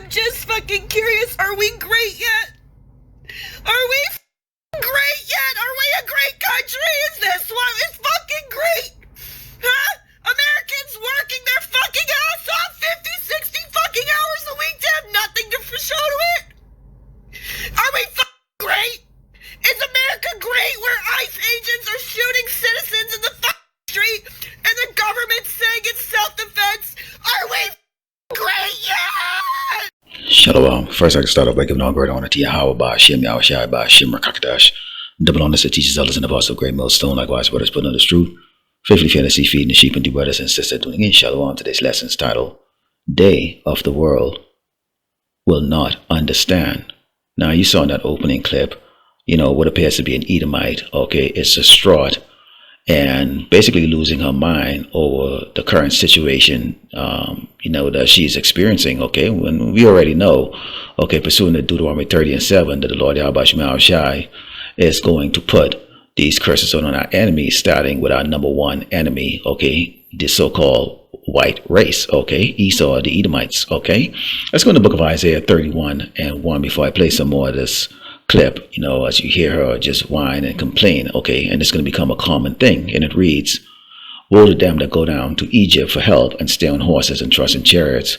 I'm just fucking curious. Are we great yet? Are we great yet? Are we a great country? Is this one? It's fucking great. Huh? Americans working their fucking ass off 50, 60 fucking hours a week to have nothing to show to it? Are we fucking great? Is America great where ICE agents are shooting citizens in the fucking street and the government's saying it's self-defense? Are we great yet? Shalom. First, I can start off by giving all great honor to Yahweh, Ba'ashem, Yahushai, Ba'ashem, Rakakadash. Double honors to teachers, elders, and the apostles of Great Millstone. Likewise, brothers put on this truth. Faithfully, fearlessly feeding the sheep and do brothers and sisters doing in. Shalom. Today's lesson is titled, Day of the World Will Not Understand. Now, you saw in that opening clip, what appears to be an Edomite, is distraught and basically losing her mind over the current situation, that she's experiencing, when we already know, pursuant to Deuteronomy 30:7, that the Lord Yahweh Shai is going to put these curses on our enemies, starting with our number one enemy, the so-called white race, Esau, the Edomites, Let's go in the book of Isaiah 31:1 before I play some more of this clip, as you hear her just whine and complain, and it's going to become a common thing. And it reads, woe to them that go down to Egypt for help and stay on horses and trust in chariots,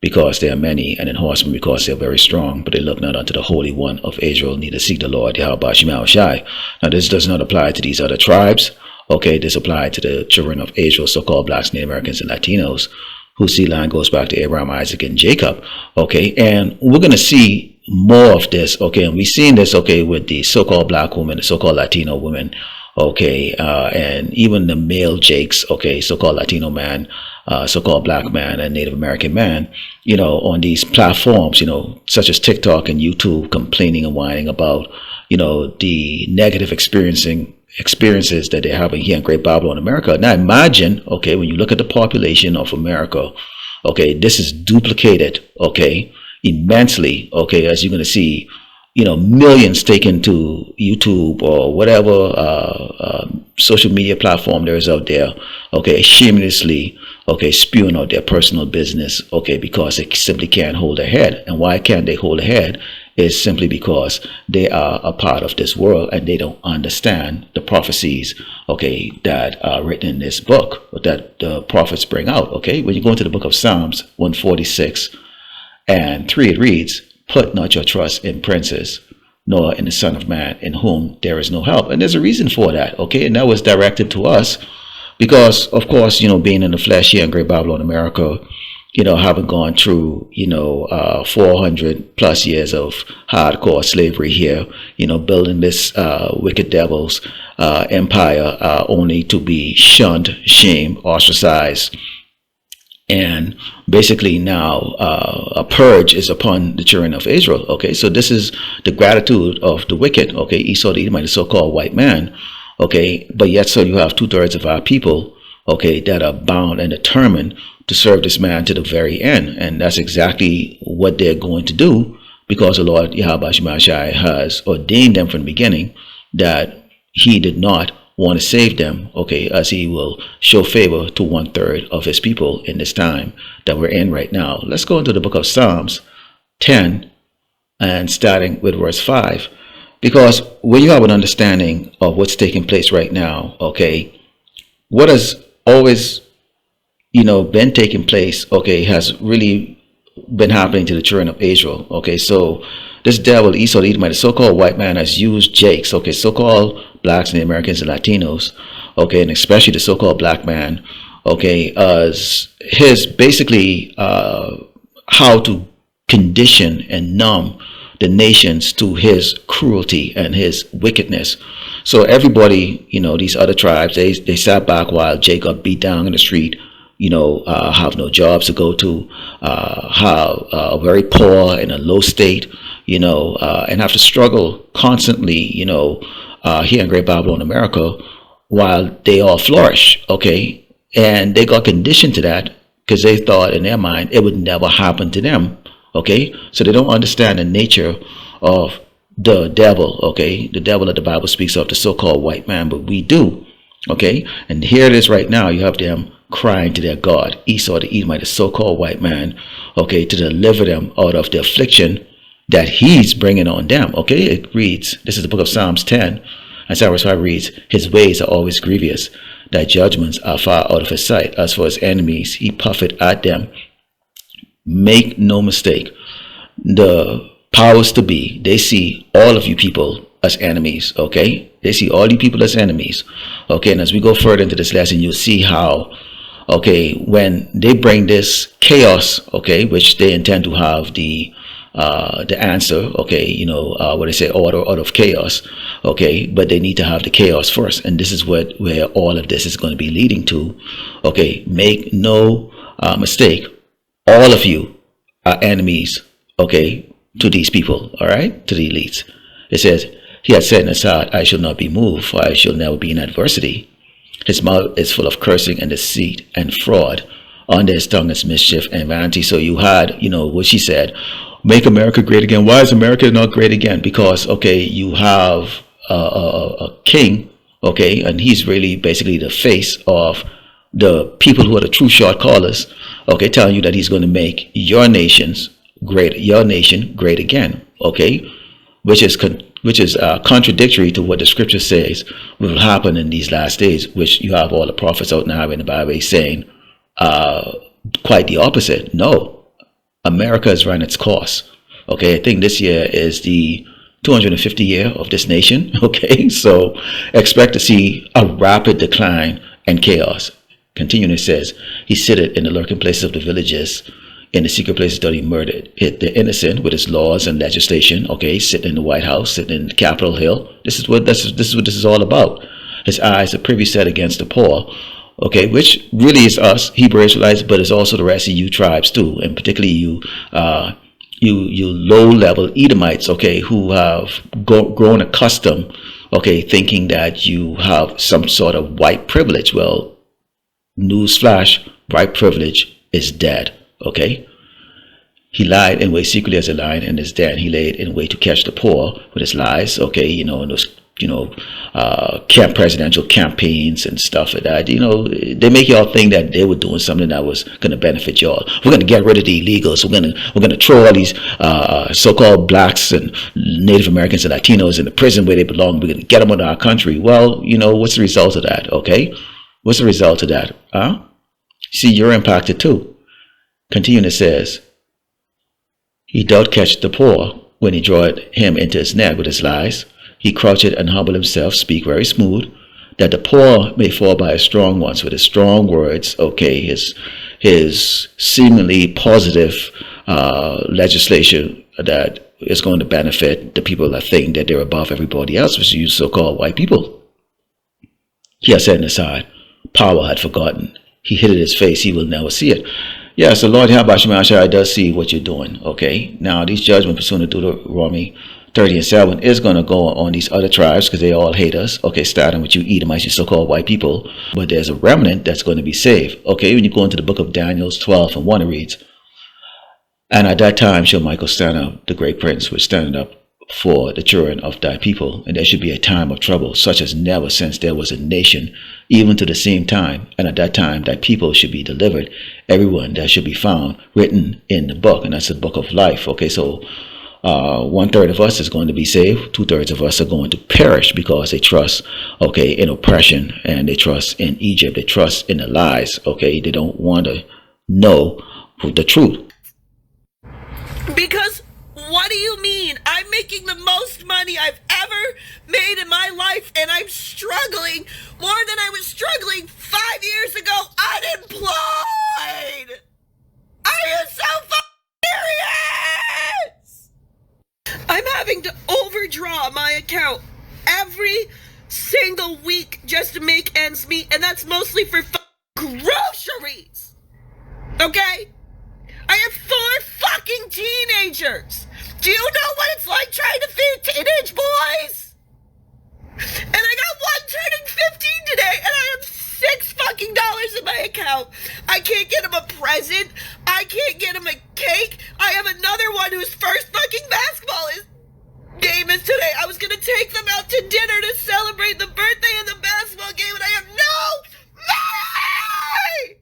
because they are many, and in horsemen because they are very strong, but they look not unto the Holy One of Israel, neither seek the Lord, Yahweh Shai. Now this does not apply to these other tribes, this applies to the children of Israel, so-called blacks, Native Americans, and Latinos, whose seed line goes back to Abraham, Isaac, and Jacob, and we're going to see more of this, and we've seen this, with the so-called black women, the so-called Latino women, and even the male Jakes, so-called Latino man, so-called black man and Native American man, on these platforms, such as TikTok and YouTube, complaining and whining about, the negative experiences that they're having here in Great Babylon, America. Now imagine, when you look at the population of America, this is duplicated, immensely, as you're going to see, millions taken to YouTube or whatever social media platform there is out there, shamelessly, spewing out their personal business, because they simply can't hold their head. And why can't they hold their head? Is simply because they are a part of this world and they don't understand the prophecies, that are written in this book, that the prophets bring out, When you go into the book of Psalms 146 and 3, it reads, put not your trust in princes, nor in the Son of Man, in whom there is no help. And there's a reason for that, and that was directed to us because, of course, being in the flesh here in Great Babylon, America, having gone through, 400 plus years of hardcore slavery here, building this wicked devil's empire, only to be shunned, shamed, ostracized. And basically now a purge is upon the children of Israel. So this is the gratitude of the wicked. Esau the Edomite, the so-called white man. But yet so you have 2/3 of our people, that are bound and determined to serve this man to the very end. And that's exactly what they're going to do, because the Lord Yahweh Shai has ordained them from the beginning that he did not want to save them, as he will show favor to 1/3 of his people in this time that we're in right now. Let's go into the book of Psalms 10 and starting with verse 5, because when you have an understanding of what's taking place right now, what has always, been taking place, has really been happening to the children of Israel. So this devil, Esau the Edomite, the so-called white man, has used Jakes, so-called blacks, Native Americans, and Latinos, and especially the so-called black man, as his basically how to condition and numb the nations to his cruelty and his wickedness. So everybody, these other tribes, they sat back while Jacob beat down in the street, have no jobs to go to, have very poor in a low state, and have to struggle constantly, here in Great Babylon, America, while they all flourish, and they got conditioned to that because they thought in their mind it would never happen to them, so they don't understand the nature of the devil, the devil that the Bible speaks of, the so-called white man, but we do, and here it is right now. You have them crying to their God, Esau the Edomite, the so-called white man, okay, to deliver them out of the affliction that he's bringing on them. Okay, it reads, this is the book of Psalms 10, and Psalm 5 reads, his ways are always grievous, thy judgments are far out of his sight. As for his enemies, he puffeth at them. Make no mistake, the powers to be, they see all of you people as enemies. Okay, they see all you people as enemies. Okay, and as we go further into this lesson, you'll see how, okay, when they bring this chaos, okay, which they intend to have the answer, okay, you know, what they say, order out of chaos, okay, but they need to have the chaos first, and this is where all of this is going to be leading to. Okay, make no mistake, all of you are enemies, okay, to these people, all right, to the elites. It says, he had said in his heart, I shall not be moved, for I shall never be in adversity. His mouth is full of cursing and deceit and fraud. Under his tongue is mischief and vanity. So you had, you know, what she said, make America great again. Why is America not great again? Because, okay, you have a king, okay, and he's really basically the face of the people who are the true shot callers, okay, telling you that he's going to make your nation great again, okay, which is contradictory to what the scripture says will happen in these last days, which you have all the prophets out now in the Bible saying quite the opposite. No, America has run its course. Okay, I think this year is the 250th year of this nation. Okay, so expect to see a rapid decline and chaos. Continuing, it says, he sitteth in the lurking places of the villages, in the secret places that he murdered. Hit the innocent with his laws and legislation. Okay, sitting in the White House, sitting in Capitol Hill. This is what this is all about. His eyes are privy set against the poor. Okay, which really is us, Hebrew Israelites, but it's also the rest of you tribes too, and particularly you low-level Edomites, okay, who have grown accustomed, okay, thinking that you have some sort of white privilege. Well, newsflash, white privilege is dead. Okay, he lied in way secretly as a lion in his den. He laid in wait to catch the poor with his lies. Okay, you know, in those, you know, presidential campaigns and stuff like that. You know, they make y'all think that they were doing something that was going to benefit y'all. We're going to get rid of the illegals. We're going to throw all these so-called blacks and Native Americans and Latinos in the prison where they belong. We're going to get them out of our country. Well, you know, what's the result of that? Okay, what's the result of that? See, you're impacted too. Continuing, it says, he doth catch the poor when he draweth him into his net with his lies. He croucheth and humble himself, speak very smooth, that the poor may fall by his strong ones with his strong words. Okay, his seemingly positive legislation that is going to benefit the people that think that they're above everybody else, which is you so-called white people. He has said in his heart, power had forgotten. He hid his face, he will never see it. Yeah, so Lord Yahweh does see what you're doing. Okay, now these judgments pursuant to Deuteronomy 30 and 7 is going to go on these other tribes because they all hate us. Okay, starting with you Edomites, you so-called white people. But there's a remnant that's going to be saved. Okay, when you go into the book of Daniel 12 and 1, it reads, and at that time shall Michael stand up, the great prince, which standeth up for the children of thy people, and there should be a time of trouble, such as never since there was a nation, even to the same time. And at that time thy people should be delivered, everyone that should be found written in the book, and that's the book of life. Okay, so 1/3 of us is going to be saved, 2/3 of us are going to perish because they trust, okay, in oppression, and they trust in Egypt, they trust in the lies. Okay, they don't want to know the truth. Because what do you mean? I'm making the most money I've ever made in my life, and I'm struggling more than I was struggling 5 years ago unemployed. Are you so serious? I'm having to overdraw my account every single week just to make ends meet, and that's mostly for groceries. Okay? I have 4 fucking teenagers. Do you know what it's like trying to feed teenage boys? And I got one turning 15 today, and I have $6 in my account. I can't get him a present. I can't get him a cake. I have another one whose first fucking basketball game is today. I was gonna take them out to dinner to celebrate the birthday of the basketball game, and I have no money!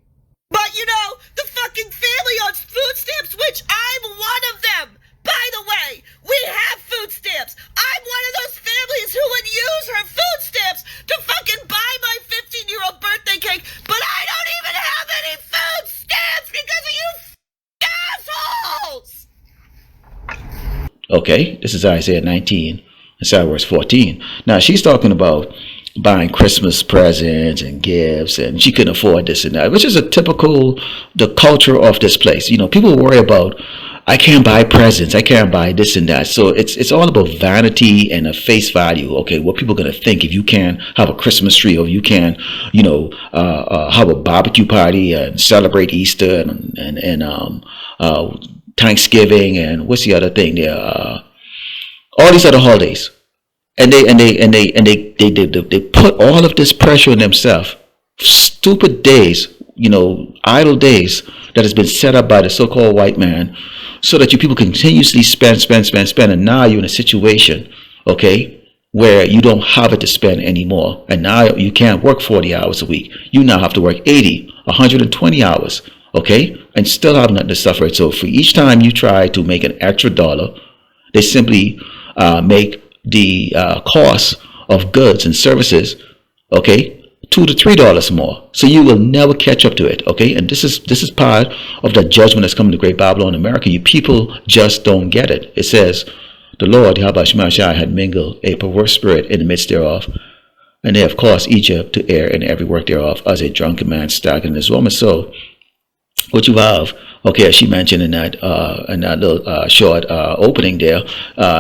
Okay, this is Isaiah 19, and verse 14. Now she's talking about buying Christmas presents and gifts, and she couldn't afford this and that, which is a typical the culture of this place. You know, people worry about, I can't buy presents, I can't buy this and that. So it's all about vanity and a face value. Okay, what people are gonna think if you can't have a Christmas tree, or you can, you know, have a barbecue party and celebrate Easter and Thanksgiving, and what's the other thing there? All these other holidays. And they put all of this pressure on themselves. Stupid days, you know, idle days that has been set up by the so-called white man, so that you people continuously spend, and now you're in a situation, okay, where you don't have it to spend anymore, and now you can't work 40 hours a week. You now have to work 80, 120 hours, okay, and still have nothing to suffer. So for each time you try to make an extra dollar, they simply make the cost of goods and services, okay, $2 to $3 more. So you will never catch up to it, okay? And this is part of the judgment that's coming to Great Babylon, America. You people just don't get it. It says, the Lord, Yahweh Shema Shai, had mingled a perverse spirit in the midst thereof, and they have caused Egypt to err in every work thereof, as a drunken man staggering his woman. So what you have, okay, as she mentioned in that little short opening there,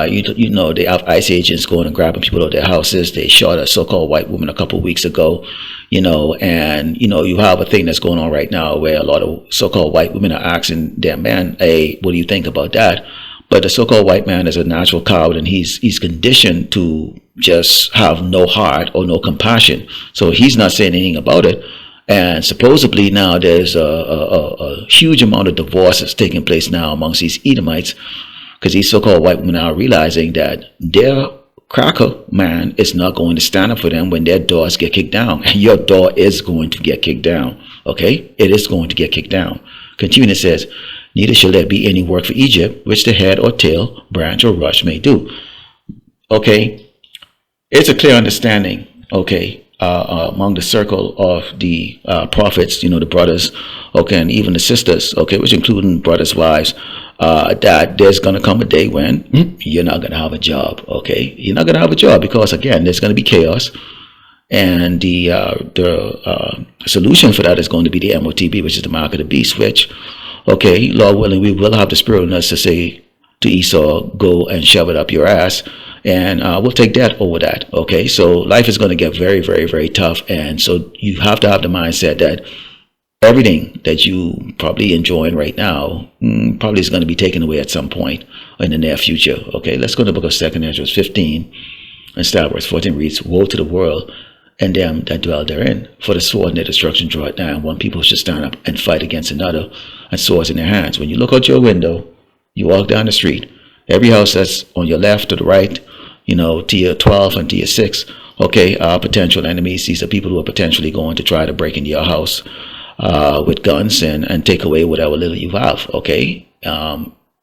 you know, they have ICE agents going and grabbing people at their houses. They shot a so-called white woman a couple of weeks ago, you know, and, you know, you have a thing that's going on right now where a lot of so-called white women are asking their men, hey, what do you think about that? But the so-called white man is a natural coward, and he's conditioned to just have no heart or no compassion. So he's not saying anything about it. And supposedly now there's a huge amount of divorces taking place now amongst these Edomites, because these so-called white women are realizing that their cracker man is not going to stand up for them when their doors get kicked down. And your door is going to get kicked down. Okay? It is going to get kicked down. Continuing, it says, neither shall there be any work for Egypt, which the head or tail, branch or rush may do. Okay? It's a clear understanding, okay, among the circle of the prophets, you know, the brothers, okay, and even the sisters, okay, which including brothers' wives, that there's going to come a day when you're not going to have a job, okay? You're not going to have a job because, again, there's going to be chaos, and the solution for that is going to be the MOTB, which is the mark of the beast, which, okay, Lord willing, we will have the spirit in us to say to Esau, go and shove it up your ass, and we'll take that over that. Okay, so life is going to get very, very, very tough, and so you have to have the mindset that everything that you probably enjoying right now probably is going to be taken away at some point in the near future. Okay, let's go to the book of 2 Ezra 15, and start verse 14 reads, woe to the world and them that dwell therein, for the sword and their destruction draw it down. One people should stand up and fight against another, and swords in their hands. When you look out your window, you walk down the street, every house that's on your left or the right, you know, tier 12 and tier 6, okay, are potential enemies. These are people who are potentially going to try to break into your house with guns and take away whatever little you have, okay?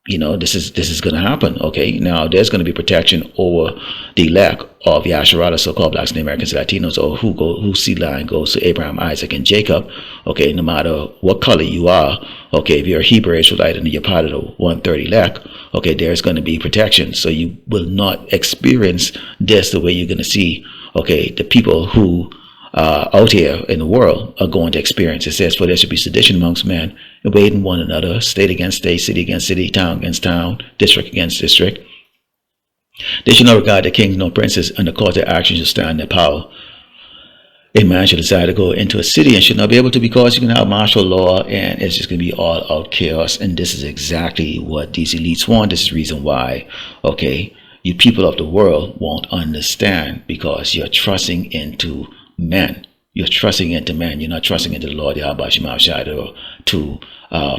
You know, this is going to happen, okay? Now, there's going to be protection over the elect of Yasharala, so-called blacks and Americans, Latinos, or who seed line goes to Abraham, Isaac, and Jacob, okay, no matter what color you are, okay, if you're a Hebrew Israelite and you're part of the 130 elect, okay, there's going to be protection. So you will not experience this the way you're going to see, okay, the people who out here in the world are going to experience. It says, for there should be sedition amongst men, invading one another, state against state, city against city, town against town, district against district. They shall not regard the kings nor princes, and the cause their actions shall stand in their power. A man shall desire to go into a city and should not be able to, because you can have martial law, and it's just going to be all out chaos. And this is exactly what these elites want. This is the reason why, okay, you people of the world won't understand, because you're trusting into men. You're trusting into men. You're not trusting into the Lord Yahweh Shema Shai to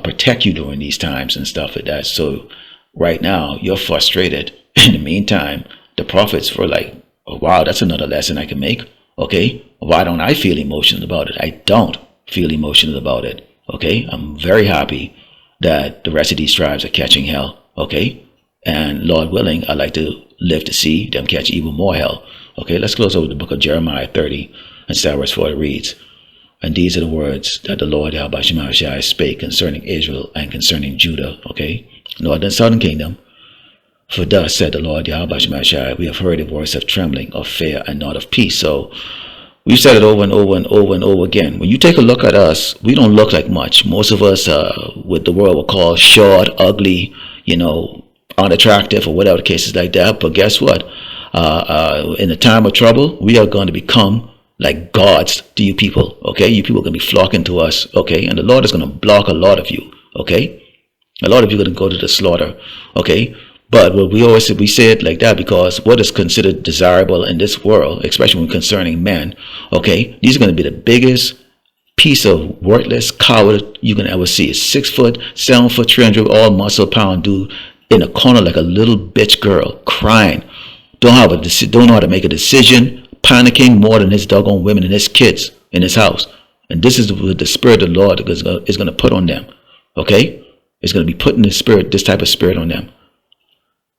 protect you during these times and stuff like that. So right now you're frustrated. In the meantime, the prophets were like, oh, wow, that's another lesson I can make. Okay, why don't I feel emotional about it? I don't feel emotional about it. Okay, I'm very happy that the rest of these tribes are catching hell. Okay, and Lord willing, I'd like to live to see them catch even more hell. Okay, let's close over the book of Jeremiah 30 and start verse 4. It reads, and these are the words that the Lord Yahweh Shema Shai spake concerning Israel and concerning Judah. Okay, northern and southern kingdom. For thus said the Lord Yahweh Shemashai, we have heard a voice of trembling, of fear, and not of peace. So we've said it over and over and over and over again. When you take a look at us, we don't look like much. Most of us, what the world will call short, ugly, unattractive, or whatever the case is like that. But guess what? In the time of trouble, we are going to become like gods to you people. Okay, you people are going to be flocking to us. Okay, and the Lord is going to block a lot of you. Okay, a lot of you are going to go to the slaughter. Okay. But what we say it like that because what is considered desirable in this world, especially when concerning men, okay, these are going to be the biggest piece of worthless coward you can ever see. 6 foot, 7 foot, 300 all muscle pound dude in a corner like a little bitch girl crying, don't know how to make a decision, panicking more than his doggone women and his kids in his house. And this is what the Spirit of the Lord is going to put on them. Okay, it's going to be putting this type of spirit on them.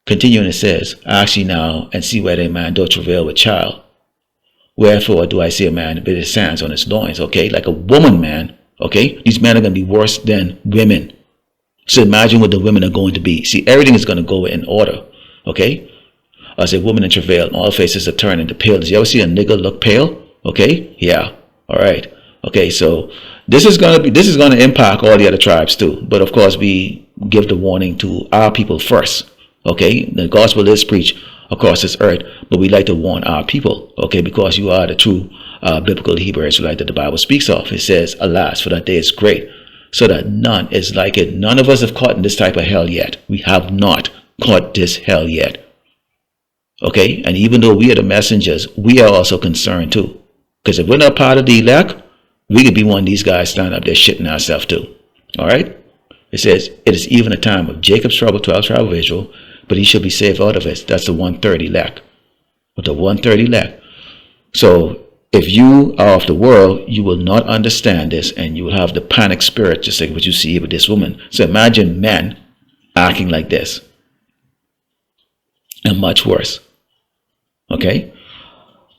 Continuing, it says, ask ye now, and see whether a man doth travail with child. Wherefore do I see a man bit his hands on his loins, okay? Like a woman, man, okay? These men are going to be worse than women. So imagine what the women are going to be. See, everything is going to go in order, okay? As a woman in travail, and all faces are turned into pale. Did you ever see a nigga look pale? Okay? Yeah. All right. Okay, so this is going to impact all the other tribes too. But of course, we give the warning to our people first. Okay, the gospel is preached across this earth, but we like to warn our people, okay, because you are the true biblical Hebrew Israelite that the Bible speaks of. It says, alas, for that day is great, so that none is like it. None of us have caught in this type of hell yet. We have not caught this hell yet. Okay, and even though we are the messengers, we are also concerned too. Because if we're not part of the elect, we could be one of these guys standing up there shitting ourselves too. All right, it says, it is even a time of Jacob's trouble, 12 tribe of Israel, but he shall be saved out of it. That's the 1/3 elect. With the 1/3 elect. So if you are of the world, you will not understand this, and you will have the panic spirit, just like what you see with this woman. So imagine men acting like this. And much worse. Okay?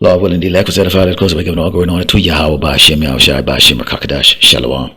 Lord willing, the elect was edified at the close of giving all glory and honor to Yahweh by Hashem, Yahushua, by Hashem, Rakakadash, Shalom.